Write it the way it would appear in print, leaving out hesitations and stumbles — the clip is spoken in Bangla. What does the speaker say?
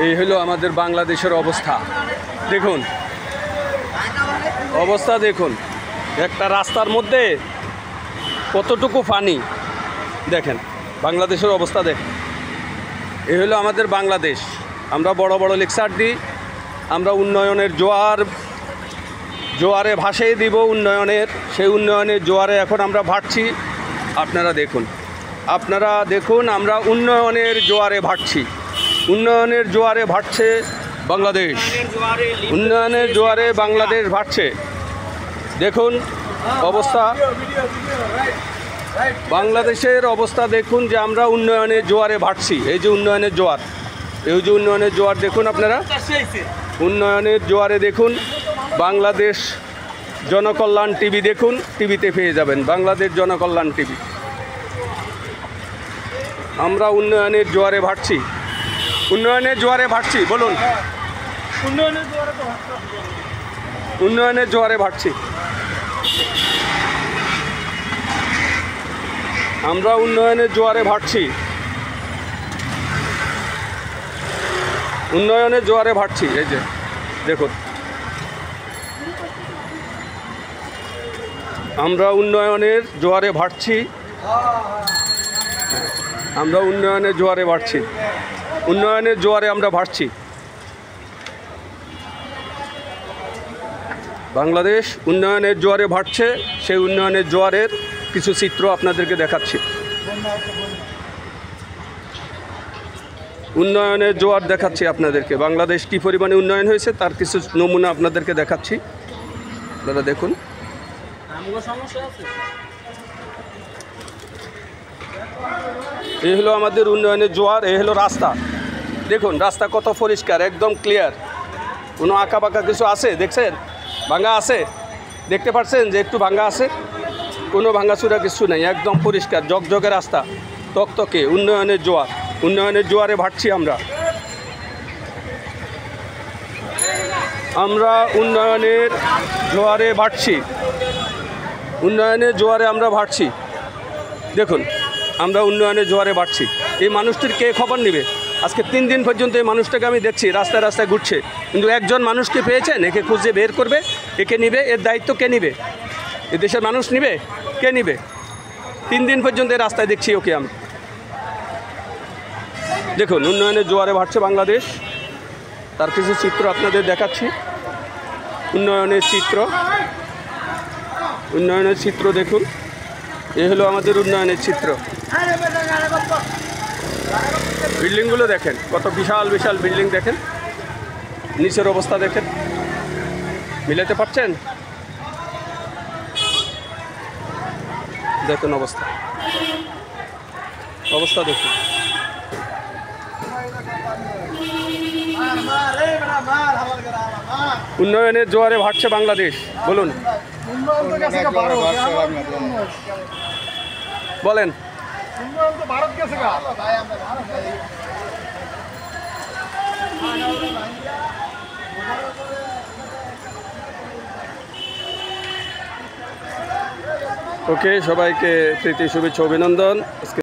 এই হলো আমাদের বাংলাদেশের অবস্থা। দেখুন অবস্থা, দেখুন একটা রাস্তার মধ্যে কতটুকু পানি, দেখেন বাংলাদেশের অবস্থা দেখেন। এই হলো আমাদের বাংলাদেশ। আমরা বড় বড় লেকচার দিই, আমরা উন্নয়নের জোয়ারে ভাসিয়ে দিব উন্নয়নের, সেই উন্নয়নের জোয়ারে এখন আমরা ভাসছি। আপনারা দেখুন আমরা উন্নয়নের জোয়ারে ভাসছি। উন্নয়নের জোয়ারে ভাসছে বাংলাদেশ, উন্নয়নের জোয়ারে বাংলাদেশ ভাসছে। দেখুন অবস্থা, বাংলাদেশের অবস্থা দেখুন যে আমরা উন্নয়নের জোয়ারে ভাসছি। এই যে উন্নয়নের জোয়ার, এই যে উন্নয়নের জোয়ার দেখুন আপনারা, উন্নয়নের জোয়ারে দেখুন। বাংলাদেশ জনকল্যাণ টিভি দেখুন, টিভিতে পেয়ে যাবেন বাংলাদেশ জনকল্যাণ টিভি। আমরা উন্নয়নের জোয়ারে ভাসছি, উন্নয়নের জোয়ারে ভাসছি। বলুন উন্নয়নের জোয়ারে ভাসছি। আমরা উন্নয়নের জোয়ারে ভাসছি, উন্নয়নের জোয়ারে ভাসছি। এই যে দেখুন আমরা উন্নয়নের জোয়ারে ভাসছি, আমরা উন্নয়নের জোয়ারে ভাসছি, উন্নয়নের জোয়ারে আমরা ভাসছি। বাংলাদেশ উন্নয়নের জোয়ারে ভাসছে, সেই উন্নয়নের জোয়ারের কিছু চিত্র আপনাদেরকে দেখাচ্ছি। উন্নয়নের জোয়ার দেখাচ্ছি আপনাদেরকে, বাংলাদেশ কী পরিমাণে উন্নয়ন হয়েছে তার কিছু নমুনা আপনাদেরকে দেখাচ্ছি। আপনারা দেখুন এই হলো আমাদের উন্নয়নের জোয়ার। এই হলো রাস্তা, দেখুন রাস্তা কত পরিষ্কার, একদম ক্লিয়ার। কোনো আঁকা বাঁকা কিছু আছে দেখছেন? ভাঙা আছে, দেখতে পাচ্ছেন যে একটু ভাঙা আছে? কোনো ভাঙাচুরা কিছু নেই, একদম পরিষ্কার জকজকে রাস্তা, তকতকে। উন্নয়নের জোয়ার, উন্নয়নের জোয়ারে ভাসছি আমরা। আমরা উন্নয়নের জোয়ারে ভাসছি, উন্নয়নের জোয়ারে আমরা ভাসছি। দেখুন আমরা উন্নয়নের জোয়ারে ভাসছি। এই মানুষটির কে খবর নেবে? আজকে 3 দিন পর্যন্ত এই মানুষটাকে আমি দেখছি রাস্তায় রাস্তায় ঘুরছে, কিন্তু একজন মানুষকে পেয়েছেন একে খুঁজে বের করবে, একে নিবে, এর দায়িত্ব কে নিবে? এ দেশের মানুষ নিবে? কে নিবে? 3 দিন পর্যন্ত এই রাস্তায় দেখছি ওকে আমি। দেখুন উন্নয়নের জোয়ারে ভাসছে বাংলাদেশ, তার কিছু চিত্র আপনাদের দেখাচ্ছি। উন্নয়নের চিত্র, উন্নয়নের চিত্র দেখুন। এ হলো আমাদের উন্নয়নের চিত্র। বিল্ডিংগুলো দেখেন, কত বিশাল বিশাল বিল্ডিং দেখেন। নিচের অবস্থা দেখেন, মিলাতে পারছেন? দেখুন অবস্থা, অবস্থা দেখুন। উন্নয়নের জোয়ারে ভাসছে বাংলাদেশ। বলুন, বলেন। ওকে, সবাইকে প্রীতি শুভেচ্ছা অভিনন্দন।